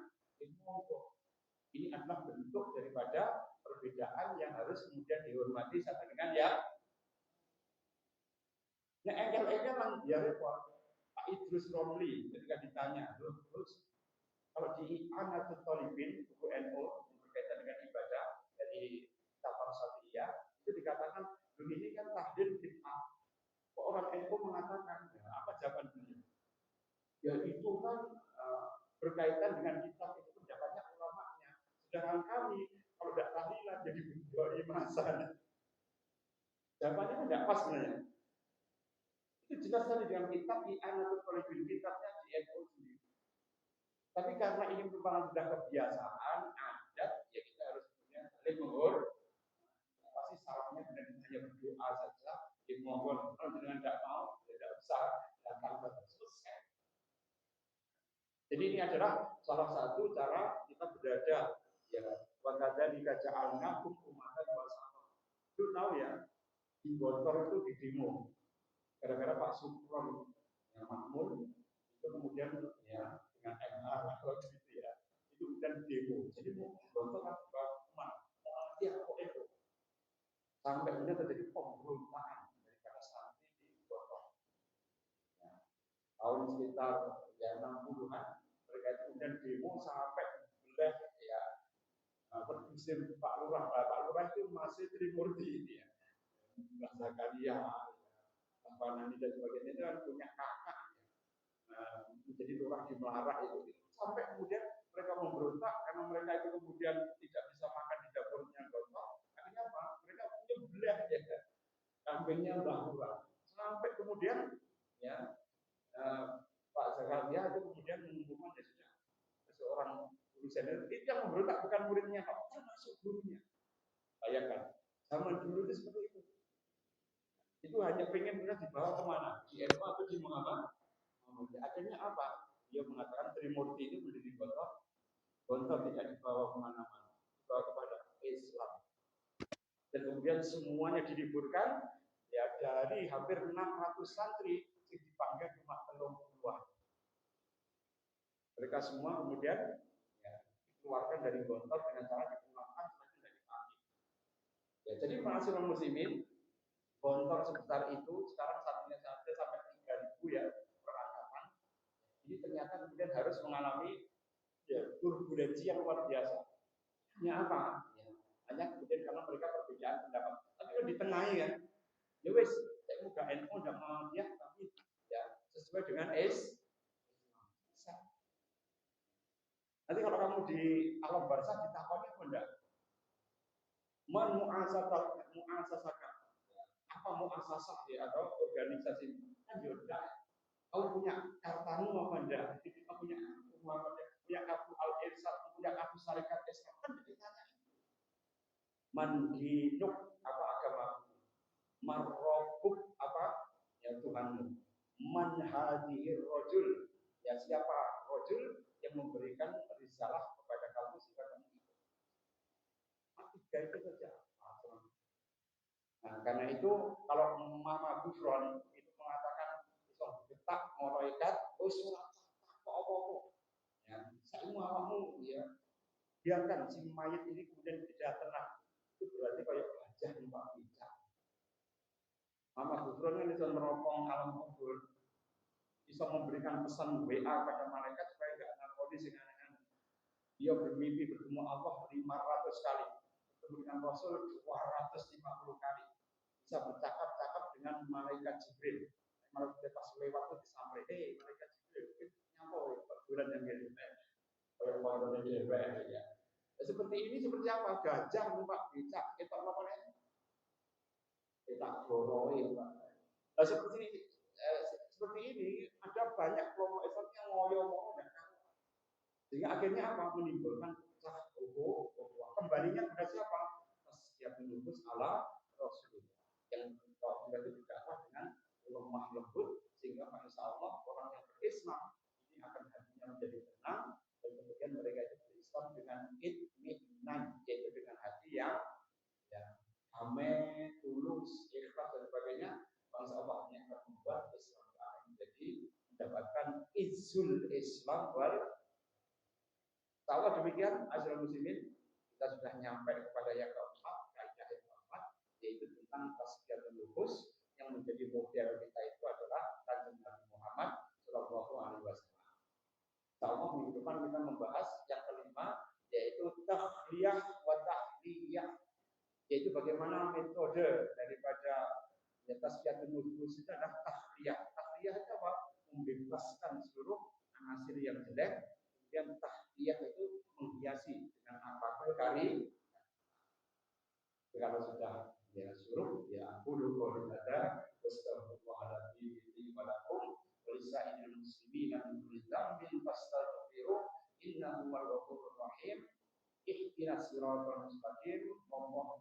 ini adalah bentuk daripada perbedaan yang harus kemudian dihormati satu dengan yang engkel-engkelan ya repot. Pak Idrus Romli ketika ditanya, terus kalau di Anatul Talibin buku NU berkaitan dengan ibadah dari Tafsir Satiyah itu dikatakan ini kan tahdil bid'ah. Kok orang NU mengatakan apa jawaban beliau? Ya itu kan berkaitan dengan kitab itu pendapatnya ulamanya. Sedangkan kami kalau tidak tahlilan jadi berdoi masa. Jawabannya kan tidak pas sebenarnya. Itu jelas tadi dengan kitab di Anatul Talibin kitabnya di NU sendiri. Tapi karena ini merupakan sudah kebiasaan adat, ya kita harus punya saling menghormati. Pasti salahnya benar hanya berdoa saja. Mohon kalau dengan tidak mau Jadi ini adalah salah satu cara kita berada. Ya, wakada dikaja'alna hukumatan wasata. Itu tahu ya, di Gontor itu di demo. Gara-gara Pak Supron yang makmur itu kemudian ya dengan MA atau gitu ya, itu kemudian demo. Jadi mau Gontor kan kemana? Dia kok itu sampai kemudian terjadi pemberontakan daripada santri di Gontor. Ya, tahun sekitar ya 60-an mereka kemudian demo sampai belah ya bermusim Pak Lurah itu masih Trimurti ini ya, Mbak Zakaria, Mbak Nani dan sebagainya itu kan punya kakak ya. Menjadi lurah di Melarak itu sampai kemudian mereka memberontak karena mereka itu kemudian tidak bisa makan di dapurnya Gontor. Akhirnya apa? Mereka punya belah ya kambingnya Mbah Lurah sampai kemudian ya Pak Zakaria itu kemudian mengumumkan ya sudah seorang guru senior itu yang memberontak bukan muridnya Pak, termasuk gurunya. Bayangkan zaman dulu itu seperti itu. Itu hanya pengen kita dibawa kemana? Di NU atau di Muhammad? Akhirnya apa? Dia mengatakan Trimurti itu berdiri Gontor. Gontor tidak dibawa kemana-mana, dibawa kepada Islam. Dan kemudian semuanya diliburkan. Ya dari hampir 600 santri yang dipanggil cuma 30-an. Mereka semua kemudian ya, dikeluarkan dari Gontor dengan cara dipulangkan setelah tidak dipanggil. Ya, jadi mahasiswa muslimin Gontor sebesar itu sekarang satunya saja sampai 3.000 ya per angkatan. Ini ternyata kemudian harus mengalami ya, turbulensi yang luar biasa. Hanya apa? Ya, hanya kemudian karena mereka perbedaan pendapat. Tapi kalau ditengahi kan, ya wes, saya muka NU tidak mau dia, tapi ya sesuai dengan Nanti kalau kamu di alam barzah ditakoni apa enggak? Man mu'asasaka. Apa mu'asasah ya atau organisasi kan juga. Kamu punya kartamu apa enggak? Kamu punya kartu al-irsad, punya kartu syarikat Islam kan ditanya. Man dinuk apa agamamu? Marrobuk apa ya Tuhanmu? Man hadhir rajul ya siapa rajul yang memberikan risalah kepada kamu sehingga kamu ikut. Tiga itu saja. Nah, karena itu kalau Mama Gufron itu mengatakan iso getak ngoroikat wis ora tak apa-apa. Ya, saimo awakmu ya biarkan si mayit ini kemudian tidak tenang. Itu berarti kayak gajah numpak becak. Mama Gufron kan bisa meropong alam kubur. Bisa memberikan pesan WA pada malaikat supaya enggak narkoni sing aneh-aneh. Dia bermimpi bertemu Allah 500 kali. Bertemu dengan Rasul 250 kali. Bisa bercakap-cakap dengan malaikat Jibril. Malaikat pas lewat itu disampaikan, malaikat Jibril nyampo bulan yang gede. Kalau mau ya. Seperti ini seperti apa? Gajah numpak becak, kita apa namanya? Kita goroi, Pak. Nah, seperti ini ada banyak kelompok Islam yang ngoyo-ngoyo dan kalah. Sehingga akhirnya apa? Menimbulkan pecah belah. Kembalinya kepada siapa? Setiap menembus ala Rasulullah yang juga itu didakwah dengan lemah lembut sehingga insya Allah orang yang berislam ini akan hatinya menjadi tenang dan kemudian mereka itu berislam dengan itminan yaitu dengan hati yang ya damai, tulus, ikhlas dan sebagainya. Bangsa Allah ini akan membuat Islam akan menjadi mendapatkan izul Islam wal Allah demikian asal muslimin kita sudah nyampe kepada yang keempat kaidah yang keempat yaitu tentang tasbihul nufus yang menjadi model kita itu adalah Kanjeng Nabi Muhammad Shallallahu Alaihi Wasallam. Insyaallah minggu depan kita membahas yang kelima yaitu tahliyah wa tahliyah yaitu bagaimana metode daripada tasbihul nufus itu adalah tahliyah. Tahliyah itu apa? Membebaskan seluruh anasir yang jelek. Kemudian tahliyah itu menghiasi dengan apapun kali. Kalau sudah ya suruh ya qulu qawlan ada wastaghfirullahaladzim wa lakum wa lisa'il muslimina min kulli dhanbin fastaghfiru innahu huwal ghafurur rahim ihdinas siratal mustaqim wallahu